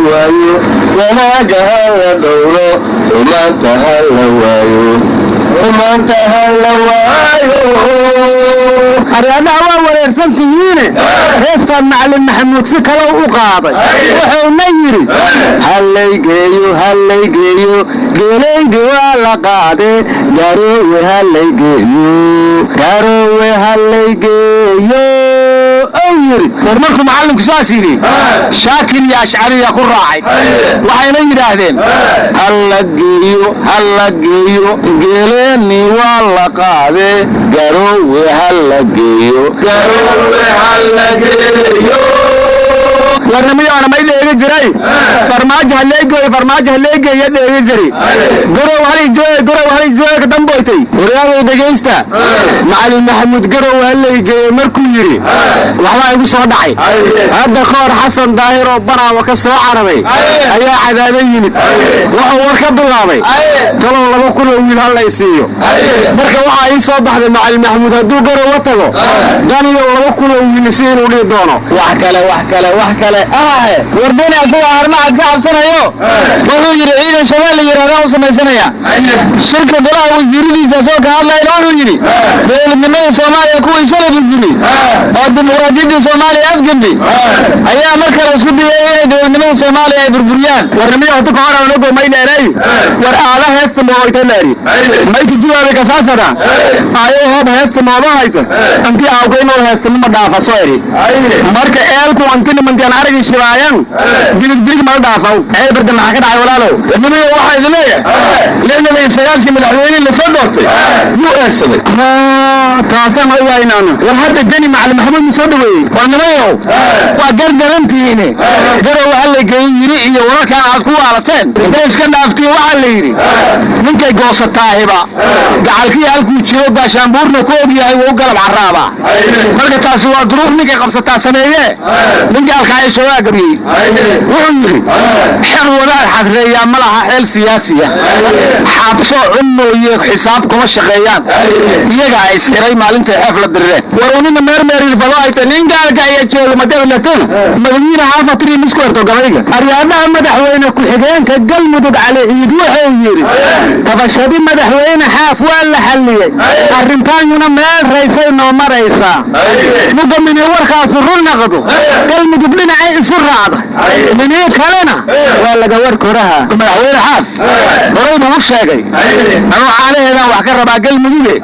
waayo wanaaga hala dhowro xumaanta hala waayo xumaanta hala waayo aryaadaha waa wareersantihiine heestaan macalin maxamuud si kale u qaaday wuxuuna yidhi hallaygeeyo geelaygi waa la qaade garoowe hallaygeeyo ou yidhi war markuu macallinku saas yidhi shaakir iyo ashcariya ku raacay waxayna yidhaahdeen hallageeyo geeleeni waa la qaade garoowe hallageeyo warnamiyaana may dheegi jiray farmaajo halleegeeya dheegi jiri garow halijooga damboytay waryaabay dhegaysta macalin maxamuud garow hallaygeeye markuu yidhi waxbaa igu soo dhacay hadda kahor xasan daahir oo banaawa ka soo cararay ayaa cadaado yimid wuxuu war ka bilaabay talow 2,000 oo wiil hallay siiyo marka waxaa ii soo baxday macalin maxamuud hadduu garowa tago daniyo 2,000 oo wiil si inuu dhihi doono wax kale warbeen asaga armacad ka cabsanayo wuxuu yidhi ciidan shabaal la yidhahdaa u samaysanaya shirka golaha wasiiradiisa soo ka hadlayna wuxuu yidhi dowladnimada soomaaliya kuwii shalay burburay oo dimuqraadiyaddii soomaaliya afgembi ayaa mar kale isku dayay inay dowladnimada soomaaliya ay burburiyaan warnimiya hota ka hor anago may dheeray war aada heesta mooyta leeri mayka jawaabe kasaasada ayo hoob heesta mooba hayta antii aawgeynoo heesta ma dhaafa soo eri marka eelku antina mantian aragii shibaayan dilig mal dhaafaw ee barda maxaa ka dhacay walaalow warnimiya waxaa idin leeyahay 69 madaxweyne la soo doortay yuu eersaday taasaan ay waaynaano war hadda dani macalin maxamuud ma soo dhaweeyey warnimiyow waa gargarantihiine garow hallaygeeyo yidhi iyo wararkaa aad ku waalateen intay iska dhaaftiin waxaa la yidhi ninkay goosataahiba gacalkii halkuu jiro gaashaanbuurna ku ogyahay wuu galab carraabaa marka taasi waa duruuf ninkay qabsataa sameeyee ninkii alkaayisho waa gabiyey wuxuu yidhi xer wadaad xadreeyaa ma laha xeel siyaasiya xaabsoo cun mooye xisaab kuma shaqeeyaan iyagaa isxiray maalintay xeef la dirireen war unina meermeerilfado ayta nin gaalka iyo joogmadablatona madawiine xaafatrii misku herto gabayga aryaadaha madaxweyne ku-xigeenka galmudug cali ciid wuxuu yidhi tabashadi madaxweyne xaaf waa la xalliyey arrintaanyuna meel raysay noo maraysaa mugamini warkaasu run naqdo galmudug dhinacay isu raacda minii kalena waa laga war koraha madaxweyne xaaf horay buu u sheegay anuu caanaheedaan wax ka rabaa galmuduge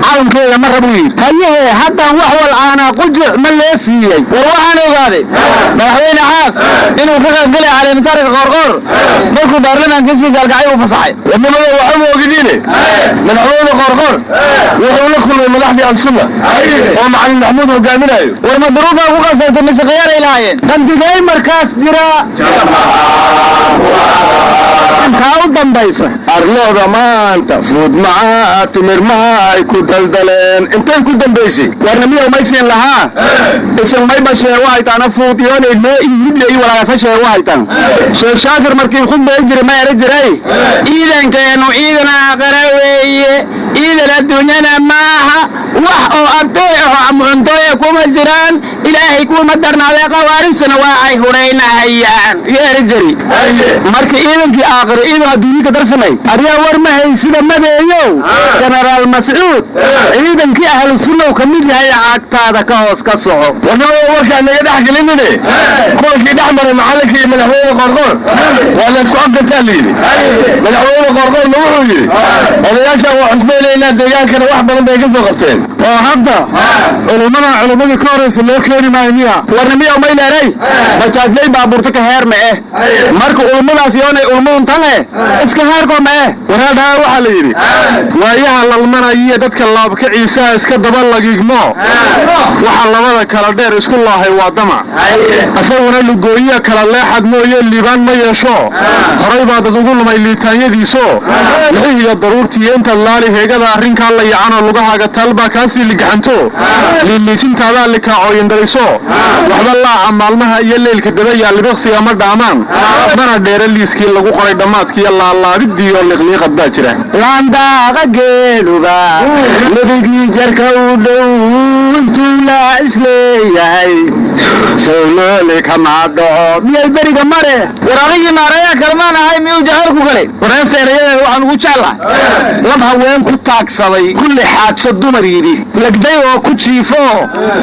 calankeeda ma rabuu yidhi hayahee haddaan wax wal aanaa qujuc ma lee siiyey war waxaan ogaaday madaxweyne xaaf inuu ka qaybgelay caleemisaarka qoorqoor markuu baarlamaankiisii gaalgacay u fasaxay warnimada waxuma ogidiine madaxweyne qoorqoor wuxuu la kulmay madaxdii al-sunna oo macalin maxamuud hogaaminayo war ma duruufaa ku qasayta mise khiyaaray lahaayeen qandigay markaas jira intaa u dambaysa arlooda maanta fuud macaa timir maay ku daldaleen intay ku dambaysay warnimiyow maysiin lahaa isin mayba sheego haytaana fuudiyoonay lee iyo hidle iyo walaagasa sheego haytaan sheekh shaakir markii khudbay jiray ma era jiray ciidankeenu ciidan aakhira weeye ciidan adduunyana maaha wax oo arday ama cuntooye kuma jiraan ilaahay kuma darnaadee qawaarisana waa ay huraynahayaan yeeri jiri marka ciidankii aakhira ciidan adduunyo ka darsamay aryaa war ma haysida madeeyow generaal mascuud ciidankii ahlu sunnow ka mid yahay cagtaada ka hoos ka soco warnimada warkaa naga dhex gelinine koolkii dhex maray macallinkii madaxweyne qoorqoor waa laysku afgartaa la yidhi madaxweyne qoorqoorna wuxuu yidhi odayaashaan waa xusmaynaynaa deegaankana wax badan bay ka soo qabteen oo hadda culimmadii ka horaysa loo keeni maayo miya warnimiyow may leeray bajaajlay baabuurta ka heer ma marka ulmadaas yoonay ulmadun tale iska heerkoo ma waraadhaa waxaa la yidhi waayaha lalmanayiyo dadka laabkaciisaha iska daba lagiigmo waxa labada kala dheer isku laahay waa damac asaguna lugooyiya kala leexad mooye liibaan ma yeesho horay baa dad ugu lumay liitaanyadiiso lixihiyo daruurtiiyo intaad laali heegada arrinkaa la yacanoo lugahaaga taalbaa kaasii ligaxanto liiliijintaadaa likaacooyindhaliso waxba laaca maalmaha iyo leylka dabayaa libiqsiga ma dhaamaan mana dheere liiskii lagu qoray dhammaadkiiyo laalaabiddiioo liqliiqad baa jira laandaaqa geeluba nabigii jarka u dhow runtuula isleeyahay sawloole kama dhaco miyay beriga mare war adigii maaraya kalmaan ahay miyuu jacaylku galay wareesta erayada waxaan ugu jeclahay lab haween ku taagsaday kulli xaadso dumar yidhi legday oo ku jiifo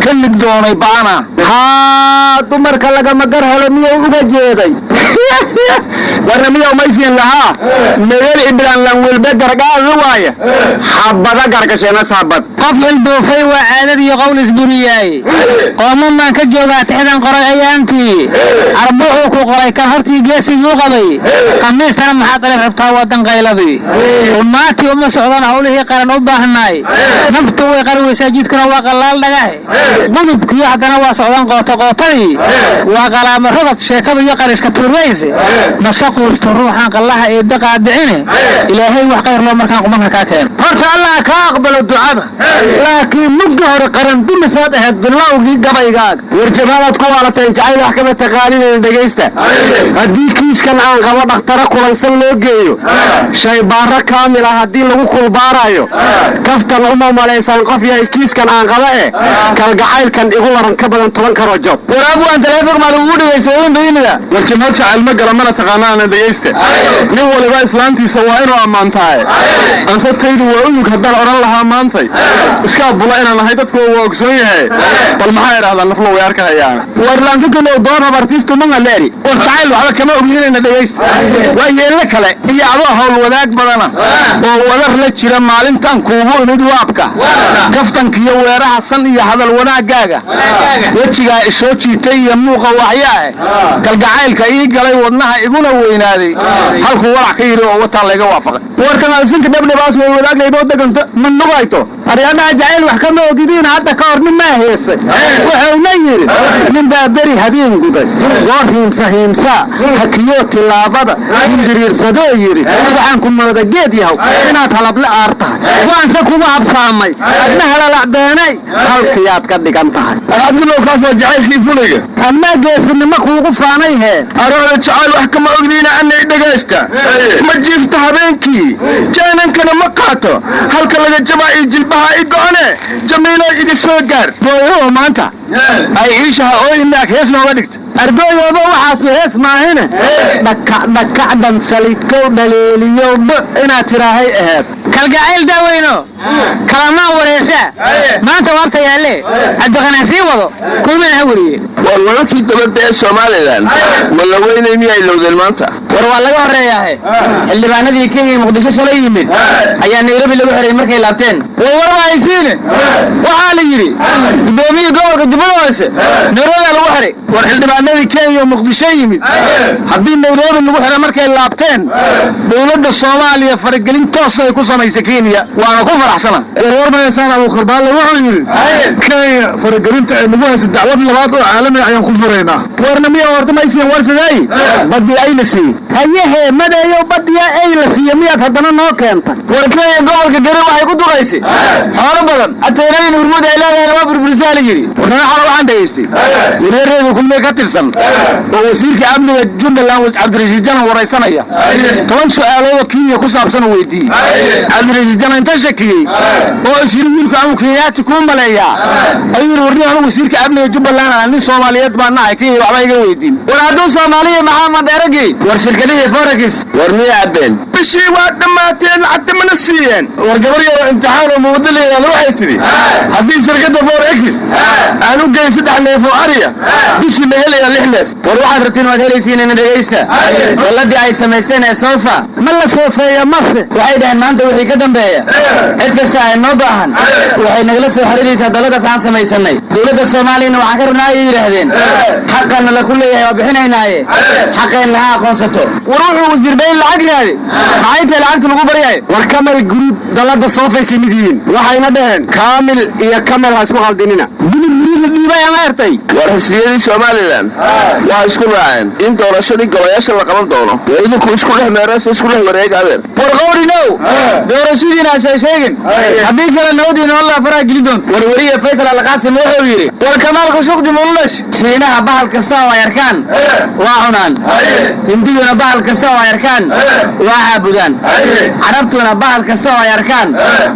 ka lig doonay baana haa dumarka lagama gar helo miyuu uga jeeday warna miyuu maysiin lahaa meel iblaan lan welbe gargaadu waaya xabada gargasheena saabad qof ilduufay waa caadad iyo qowl isburiyaay qooman baan ka joogaa tixdan qoray ayaankii arbuuxuu ku qoray kan hortii geesigii u qabay khamiistana maxaa tale rabtaa wadan qayladii umaatii uma socdaan hawlihii qaran u baahnaay naftu way qarweysaa jidkuna waa qallaal dhagahe gudubkiyo haddana waa socdaan qootaqootadii waa qalaama rogad sheekada iyo qariska turbayse mase quusto ruuxaan qallaha ee daqaadicine ilaahay wax qayr loo markaan qumanka kaa keeno horta allah kaa aqbalo ducada laakiin mugga hore qaran dumisaad ahayd bilowgii gabaygaaga warjabadaad ku waalateen jacayl wax kama taqaaninayna dhegaysta haddii kiiskan aan qabo dhakhtaro kulansan loo geeyo shaybaaro kaamil ah haddii lagu kulbaarayo kaftan uma malaysaan qof yahay kiiskan aan qaba kalgacaylkan igu laran ka badan 10 karo job waraabuwaan taleefon maa lagugu dhegaysta warjamad jacayl ma gala mana taqaanaana dhegaysta nin waliba islaantiisa waa inuu ammaantahay anse taydu waa uyug haddaan odhan lahaa maantay iskaa bula inaan ahay dadku waa ogsoon yahay bal maxaa idhahdaa naflo way arkahayaan warlaantutulow doonab artiistu mangaleeri war jacayl waxba kama ogyiinayna dhegaysta waa yeelle kale iyo adoo hawl wadaag badana oo wadar la jira maalintan kuugu imid waabka kaftankiyo weeraha san iyo hadal wanaagaaga wejigaa isoo jiitay iyo muuqa waxyaa kalgacaylka ii galay wadnaha iguna weynaaday halkuu walac ka yidhi oo wataan layga waafaqay warkan alsinka dhabdhabaas way wadaaglaydoo deganta ma nugayto aryaanaha jacayl wax kama ogidiin hadda ka hor nin maa heesay wuxuuna yidhi nin baa beri habeen guday goor hiimsa hakiyoo tilaabada indiriirsadoo yidhi waxaan ku mooda geed yahow inaad halable aar tahay waanse kuma habsaamay adna halalacbeenay halkiyaad ka dhigan tahay abdulow kaas waa jacaylkii fuliga amaa geesinimo kuugu faanay hee aroora jacayl wax kama ogdiina anay dhegaysta ma jiifta habeenkii jaanankana ma qaato halka laga jabaa iyo jilbaha i go'one jamiilo iga soo gaar booyo maanta ay iishaha oo inaag hees nooga dhigta ardooyooba waxaasi hees maahine dhakacdan salikow dhaleeliyow inaad tiraahay aheed kalgacayl daaweyno kalamaan wareeshaa maanta waabta yaalle cabdiqanaa sii wado kulmana ha wariye war wararkii dabadda ee somalilan ma la weynay miyay lowdeen maanta war waa laga horreeyaahe xildhibaanadii kenya muqdisho shalay yimid ayaa nairobi lagu xiray markay laabteen warba haysiine waxaa la yidhi gudoomiyii gobolka jubbada hoose nairobi lagu xiray war xildhibaanadii kenya muqdisho yimid haddii nairobi lagu xiray markay laabteen dowladda soomaaliya faragelin toos ay ku samaysay kenya waana ku faraxsana warwarmayasaan abuukarbaale wuxuu yidhi kenya faragelinta ay nagu haysa dacwad labaad oo caalamiga ayaan ku furaynaa warna miya horta maysiin warsaday badii ay la siiyey hayahee madeeyo badiya ay la siiye miyaad haddana noo keenta war kenya gobolka gari waxay ku duqaysay xoolo badan ateenayin urmud ay leedahayna waa burburisaa la yidhi warnana xalo waxaan dhegaystay wareereedu kulmay ka tirsan oo wasiirka amniga jubbaland cabdirashiid janan waraysanaya 10 su'aaloodoo kenya ku saabsan weydiiyey cabdirashiid janan inta shakiyey oo isiri wiilku amu kenyaati kuu maleeyaa ayuu warni anu wasiirka amniga jubbaland nin soomaaliyeed baa nahay kenya waxba iga weydiin war hadduu soomaaliya maxamed dheragi war shirkadihii forex war miya cabeen bishii waa dhammaateen lacagta mana siiyeen war gabar yaroo imtixaan oo muwadaleeyaal waxay tidhi haddii shirkadda forex aan u geyn 3 neef oo ariya bishii ma helaya 6 neef war waxaad rabtiin waad helaysiinayna dhegaysta dowladdii ay samaysteen ee soofa ma la soofeeya mase waxay dhaheen maanta wixii ka dambeeya cid kasta ay noo baahan waxay nagala soo xiriiraysaa dowladdaas aan samaysanay dowladda soomaaliyana waxaan ka rabnaa ay yidhaahdeen xaqana la ku leeyahay waa bixinaynaaye xaqeenna ha aqoonsato war wuxuu wasiir bayn lacag raadi maxay tahay lacagta lagu baryahay war kamel group dowladda soofay ka mid yihiin waxayna dhaheen kaamil iyo kamel ha isku qaldinina dhiibay ama ertay war xisbiyadii somalilan waa isku raaceen in doorashadii golayaasha la qaban doono idinku isku dhex meeraas isku dhex wareega adeer war qowrinow doorashadiina hashay sheegin haddii kale nabadiina wallah faraha geli doonto warwariye faysal alqaasim wuxuu yidhi war kamaalka shuqdi mullash shiinaha bahal kasta oo ay arkaan waa cunaan hindiyuna bahal kasta oo ay arkaan waa caabudaan carabtuna bahal kasta oo ay arkaan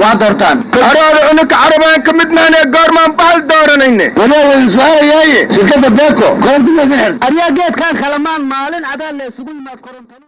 waa doortaan araada unaka carabaan ka mid nahnee goormaan bahal dooranayne walaal su'aalayaye shirkadda beeko korontada xir aryaa geedkan kalamaan maalin cadaan la isugu yimaad korontada